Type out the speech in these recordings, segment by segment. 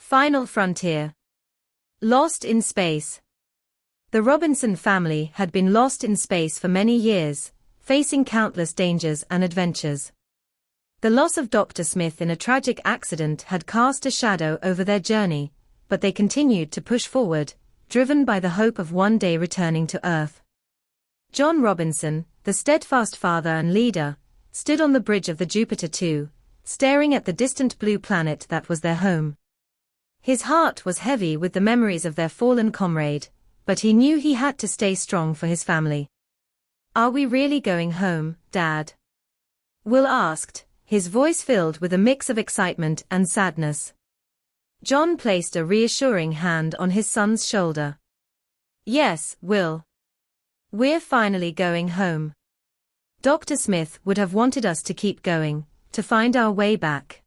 Final frontier. Lost in space. The Robinson family had been lost in space for many years, facing countless dangers and adventures. The loss of Dr. Smith in a tragic accident had cast a shadow over their journey, but they continued to push forward, driven by the hope of one day returning to Earth. John Robinson, the steadfast father and leader, stood on the bridge of the Jupiter 2, staring at the distant blue planet that was their home. His heart was heavy with the memories of their fallen comrade, but he knew he had to stay strong for his family. "Are we really going home, Dad?" Will asked, his voice filled with a mix of excitement and sadness. John placed a reassuring hand on his son's shoulder. "Yes, Will. We're finally going home. Dr. Smith would have wanted us to keep going, to find our way back."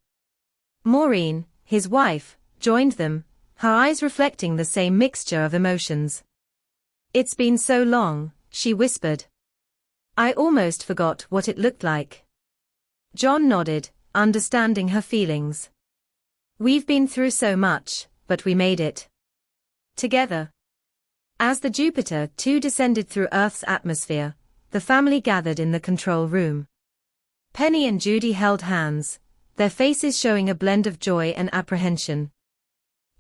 Maureen, his wife, joined them, her eyes reflecting the same mixture of emotions. "It's been so long," she whispered. "I almost forgot what it looked like." John nodded, understanding her feelings. "We've been through so much, but we made it. Together." As the Jupiter 2 descended through Earth's atmosphere, the family gathered in the control room. Penny and Judy held hands, their faces showing a blend of joy and apprehension.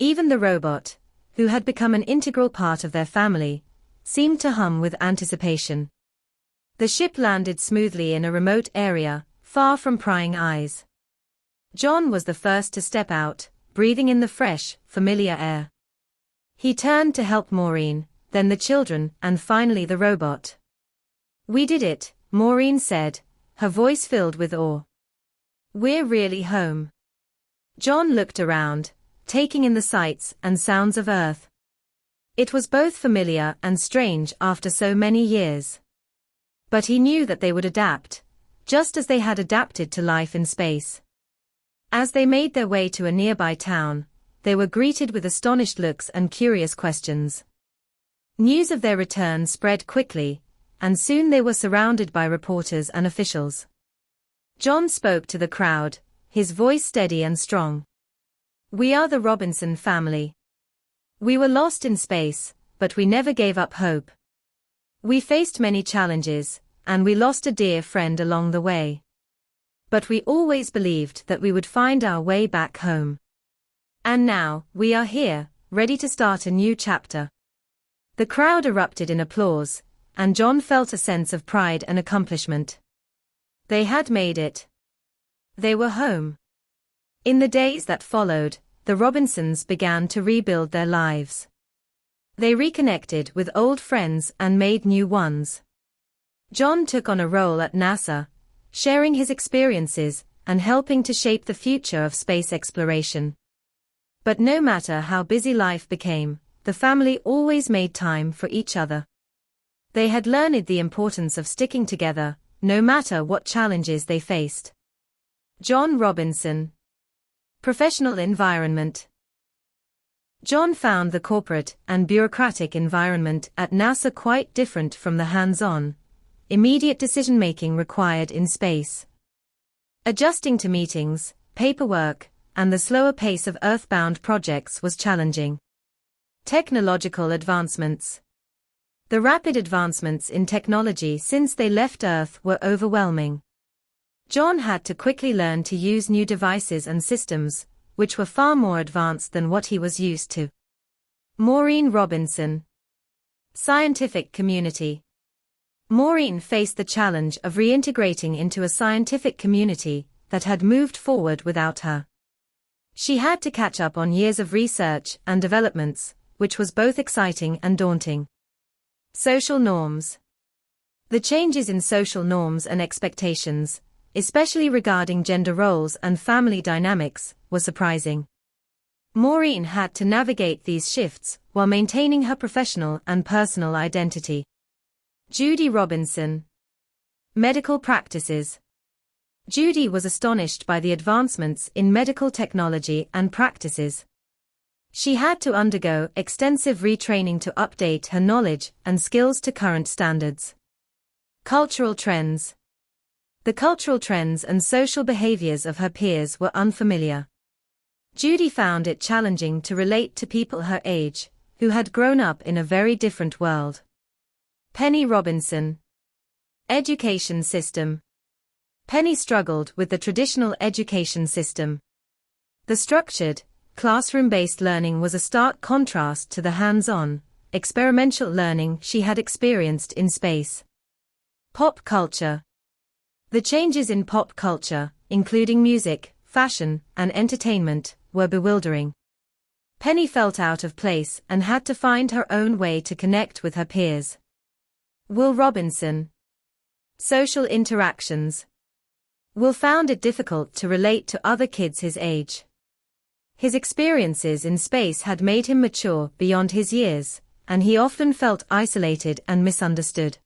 Even the robot, who had become an integral part of their family, seemed to hum with anticipation. The ship landed smoothly in a remote area, far from prying eyes. John was the first to step out, breathing in the fresh, familiar air. He turned to help Maureen, then the children, and finally the robot. "We did it," Maureen said, her voice filled with awe. "We're really home." John looked around, taking in the sights and sounds of Earth. It was both familiar and strange after so many years. But he knew that they would adapt, just as they had adapted to life in space. As they made their way to a nearby town, they were greeted with astonished looks and curious questions. News of their return spread quickly, and soon they were surrounded by reporters and officials. John spoke to the crowd, his voice steady and strong. "We are the Robinson family. We were lost in space, but we never gave up hope. We faced many challenges, and we lost a dear friend along the way. But we always believed that we would find our way back home. And now, we are here, ready to start a new chapter." The crowd erupted in applause, and John felt a sense of pride and accomplishment. They had made it. They were home. In the days that followed, the Robinsons began to rebuild their lives. They reconnected with old friends and made new ones. John took on a role at NASA, sharing his experiences and helping to shape the future of space exploration. But no matter how busy life became, the family always made time for each other. They had learned the importance of sticking together, no matter what challenges they faced. John Robinson. Professional environment. John found the corporate and bureaucratic environment at NASA quite different from the hands-on, immediate decision-making required in space. Adjusting to meetings, paperwork, and the slower pace of Earth-bound projects was challenging. Technological advancements. The rapid advancements in technology since they left Earth were overwhelming. John had to quickly learn to use new devices and systems, which were far more advanced than what he was used to. Maureen Robinson. Scientific community. Maureen faced the challenge of reintegrating into a scientific community that had moved forward without her. She had to catch up on years of research and developments, which was both exciting and daunting. Social norms. The changes in social norms and expectations, especially regarding gender roles and family dynamics, were surprising. Maureen had to navigate these shifts while maintaining her professional and personal identity. Judy Robinson. Medical practices. Judy was astonished by the advancements in medical technology and practices. She had to undergo extensive retraining to update her knowledge and skills to current standards. Cultural trends. The cultural trends and social behaviors of her peers were unfamiliar. Judy found it challenging to relate to people her age, who had grown up in a very different world. Penny Robinson. Education system. Penny struggled with the traditional education system. The structured, classroom-based learning was a stark contrast to the hands-on, experimental learning she had experienced in space. Pop culture. The changes in pop culture, including music, fashion, and entertainment, were bewildering. Penny felt out of place and had to find her own way to connect with her peers. Will Robinson. Social interactions. Will found it difficult to relate to other kids his age. His experiences in space had made him mature beyond his years, and he often felt isolated and misunderstood.